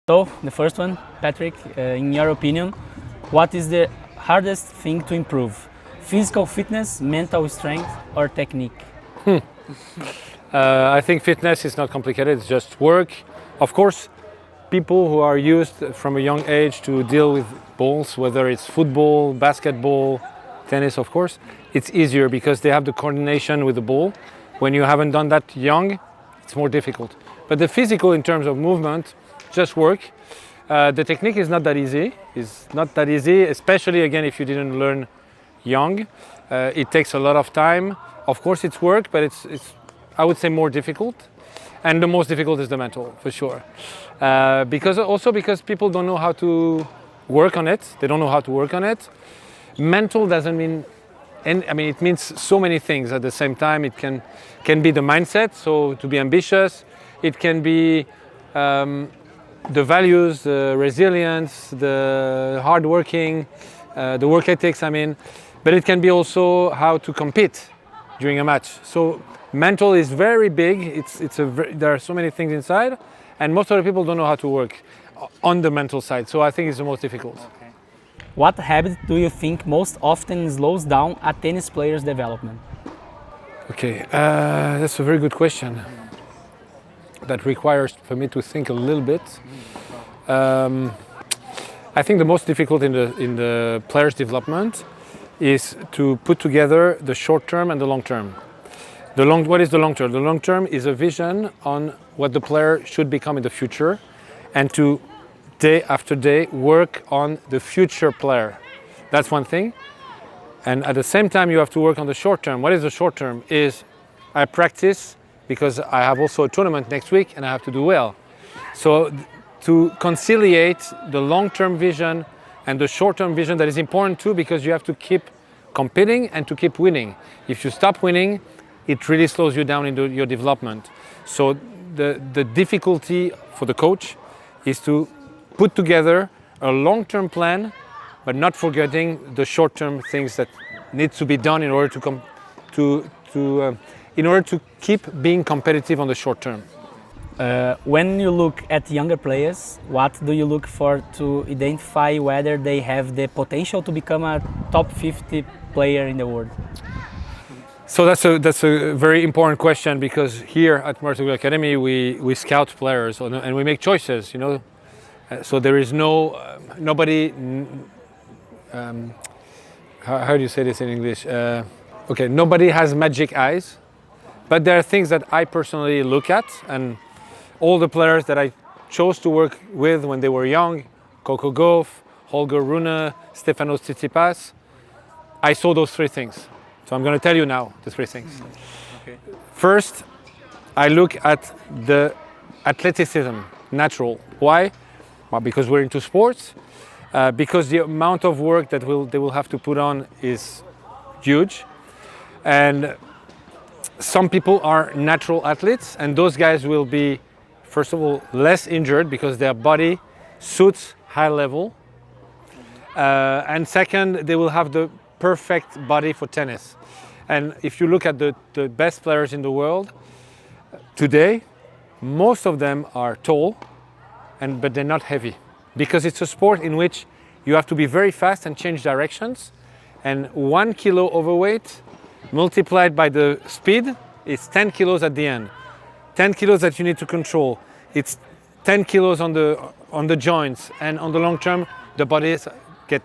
So, the first one, Patrick, in your opinion, what is the hardest thing to improve? Physical fitness, mental strength, or technique? I think fitness is not complicated, it's just work. Of course, people who are used from a young age to deal with balls, whether it's football, basketball, tennis, of course, it's easier because they have the coordination with the ball. When you haven't done that young, it's more difficult. But the physical in terms of movement, just work. The technique is not that easy. It's not that easy, especially again if you didn't learn young. It takes a lot of time. Of course, it's work, but it's I would say more difficult. And the most difficult is the mental, for sure. Because people don't know how to work on it. They don't know how to work on it. Mental doesn't mean, it means so many things at the same time. It can be the mindset, so to be ambitious. It can be the values, the resilience, the hard working, the work ethics, but it can be also how to compete during a match. So mental is very big. There are so many things inside, and most of the people don't know how to work on the mental side. So I think it's the most difficult. Okay. What habit do you think most often slows down a tennis player's development? Okay, that's a very good question. That requires for me to think a little bit. I think the most difficult in the player's development is to put together the short term and the long term. What is the long term? The long term is a vision on what the player should become in the future, and to day after day work on the future player. That's one thing. And at the same time you have to work on the short term. What is the short term? Is I practice because I have also a tournament next week and I have to do well. So to conciliate the long-term vision and the short-term vision, that is important too, because you have to keep competing and to keep winning. If you stop winning, it really slows you down in your development. So the difficulty for the coach is to put together a long-term plan, but not forgetting the short-term things that need to be done in order to keep being competitive on the short term. When you look at younger players, what do you look for to identify whether they have the potential to become a top 50 player in the world? So that's a very important question, because here at Mouratoglou Academy we scout players and we make choices, So there is nobody. How do you say this in English? Okay, nobody has magic eyes, but there are things that I personally look at, and all the players that I chose to work with when they were young, Coco Gauff, Holger Rune, Stefanos Tsitsipas, I saw those three things. So I'm going to tell you now the three things. Okay. First, I look at the athleticism, natural. Why? Well, because we're into sports, because the amount of work that they will have to put on is huge. And some people are natural athletes, and those guys will be, first of all, less injured because their body suits high level. And second, they will have the perfect body for tennis. And if you look at the best players in the world today, most of them are tall, but they're not heavy, because it's a sport in which you have to be very fast and change directions. And 1 kilo overweight multiplied by the speed is 10 kilos at the end. 10 kilos that you need to control. It's 10 kilos on the joints, and on the long term, the bodies get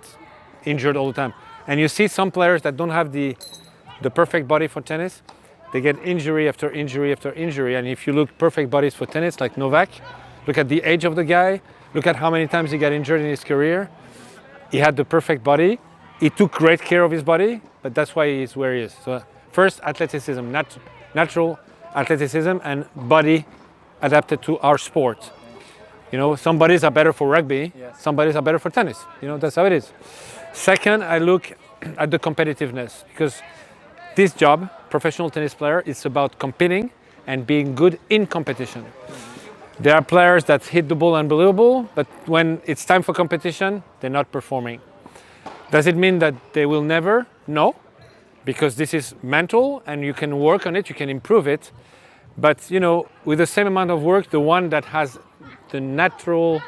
injured all the time. And you see some players that don't have the perfect body for tennis, they get injury after injury after injury. And if you look perfect bodies for tennis, like Novak, look at the age of the guy, look at how many times he got injured in his career. He had the perfect body. He took great care of his body, but that's why he's where he is. So first, athleticism, natural athleticism and body adapted to our sport. Some bodies are better for rugby, yes. Some bodies are better for tennis. That's how it is. Second, I look at the competitiveness, because this job, professional tennis player, is about competing and being good in competition. There are players that hit the ball unbelievable, but when it's time for competition, they're not performing. Does it mean that they will never? No, because this is mental and you can work on it, you can improve it. But with the same amount of work, the one that has the natural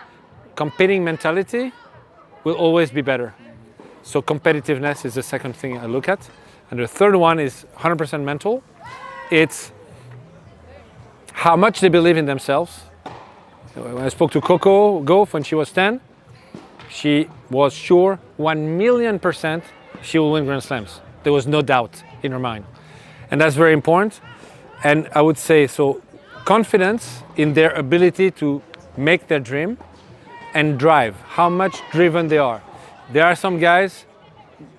competing mentality will always be better. So competitiveness is the second thing I look at. And the third one is 100% mental. It's how much they believe in themselves. When I spoke to Coco Gauff when she was 10, she was sure 1,000,000% she will win Grand Slams. There was no doubt in her mind. And that's very important. And I would say, so confidence in their ability to make their dream and drive, how much driven they are. There are some guys,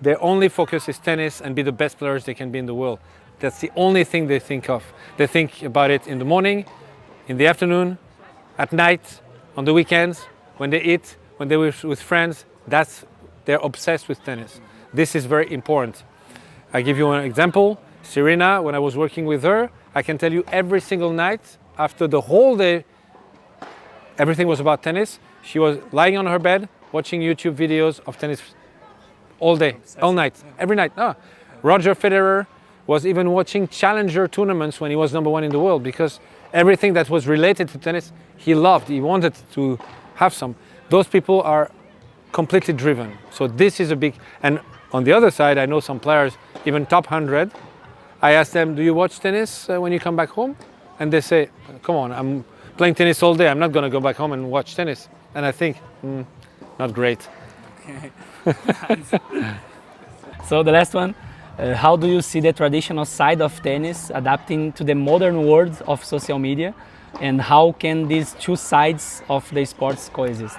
their only focus is tennis and be the best players they can be in the world. That's the only thing they think of. They think about it in the morning, in the afternoon, at night, on the weekends, when they eat, when they're with friends. They're obsessed with tennis. This is very important. I give you an example. Serena, when I was working with her, I can tell you every single night, after the whole day, everything was about tennis. She was lying on her bed, watching YouTube videos of tennis all day, all night, every night. Roger Federer was even watching challenger tournaments when he was number 1 in the world, because everything that was related to tennis, he loved, he wanted to have some. Those people are completely driven. So this is a big, and on the other side, I know some players, even top 100, I ask them, do you watch tennis when you come back home? And they say, come on, I'm playing tennis all day. I'm not going to go back home and watch tennis. And I think, not great. So the last one, how do you see the traditional side of tennis adapting to the modern world of social media? And how can these two sides of the sports coexist?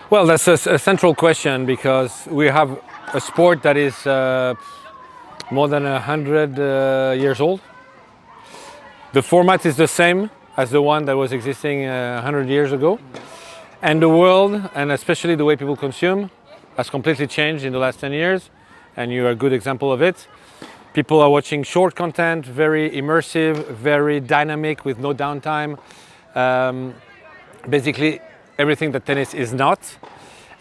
Well, that's a central question, because we have a sport that is more than 100 years old. The format is the same as the one that was existing 100 years ago. And the world, and especially the way people consume, has completely changed in the last 10 years. And you're a good example of it. People are watching short content, very immersive, very dynamic, with no downtime. Basically, everything that tennis is not.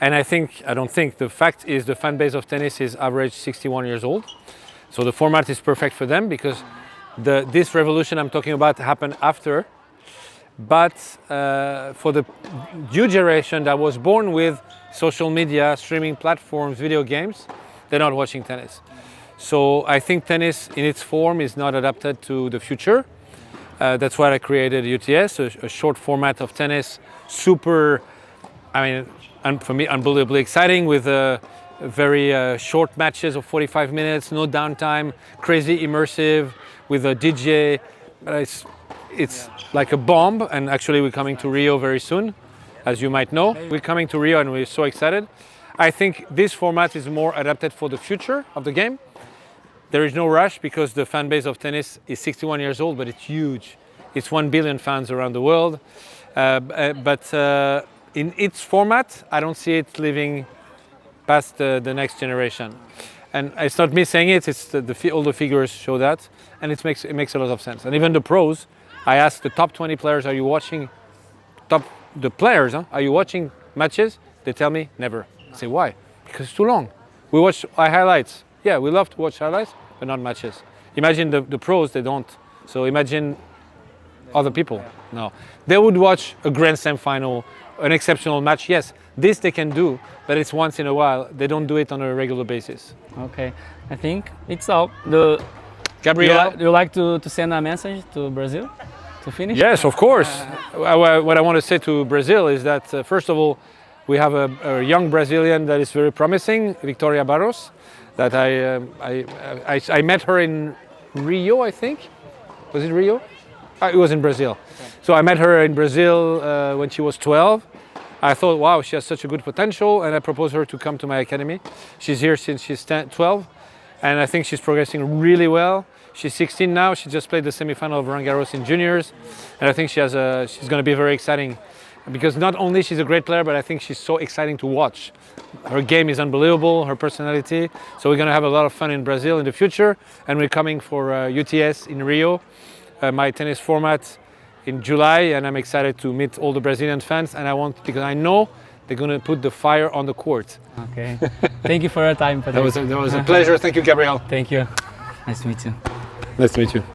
And the fact is the fan base of tennis is average 61 years old. So the format is perfect for them, because this revolution I'm talking about happened after. But for the new generation that was born with social media, streaming platforms, video games, they're not watching tennis. So I think tennis in its form is not adapted to the future. That's why I created UTS, a short format of tennis, super, for me, unbelievably exciting, with very short matches of 45 minutes, no downtime, crazy immersive, with a DJ. It's like a bomb, and actually we're coming to Rio very soon, as you might know. We're coming to Rio and we're so excited. I think this format is more adapted for the future of the game. There is no rush, because the fan base of tennis is 61 years old, but it's huge. It's 1 billion fans around the world. But in its format, I don't see it living past the next generation. And it's not me saying it, it's all the figures show that, and it makes a lot of sense. And even the pros, I ask the top 20 players, are you watching are you watching matches? They tell me never. I say, why? Because it's too long. We watch highlights. Yeah, we love to watch highlights, but not matches. Imagine the pros, they don't. So imagine other people. No. They would watch a Grand Slam final, an exceptional match. Yes, this they can do, but it's once in a while. They don't do it on a regular basis. Okay, I think it's all. Gabriel? You like to send a message to Brazil to finish? Yes, of course. What I want to say to Brazil is that, first of all, we have a young Brazilian that is very promising, Victoria Barros, that I met her in Rio, I think. Was it Rio? It was in Brazil. Okay. So I met her in Brazil when she was 12. I thought, wow, she has such a good potential, and I proposed her to come to my academy. She's here since she's 12, and I think she's progressing really well. She's 16 now. She just played the semifinal of Roland Garros in juniors, and I think she's going to be very exciting, because not only she's a great player, but I think she's so exciting to watch. Her game is unbelievable, her personality. So we're going to have a lot of fun in Brazil in the future, and we're coming for UTS in Rio, my tennis format in July, and I'm excited to meet all the Brazilian fans, and because I know they're going to put the fire on the court. Okay. Thank you for your time. That was a pleasure. Thank you, Gabriel. Thank you. Nice to meet you. Nice to meet you.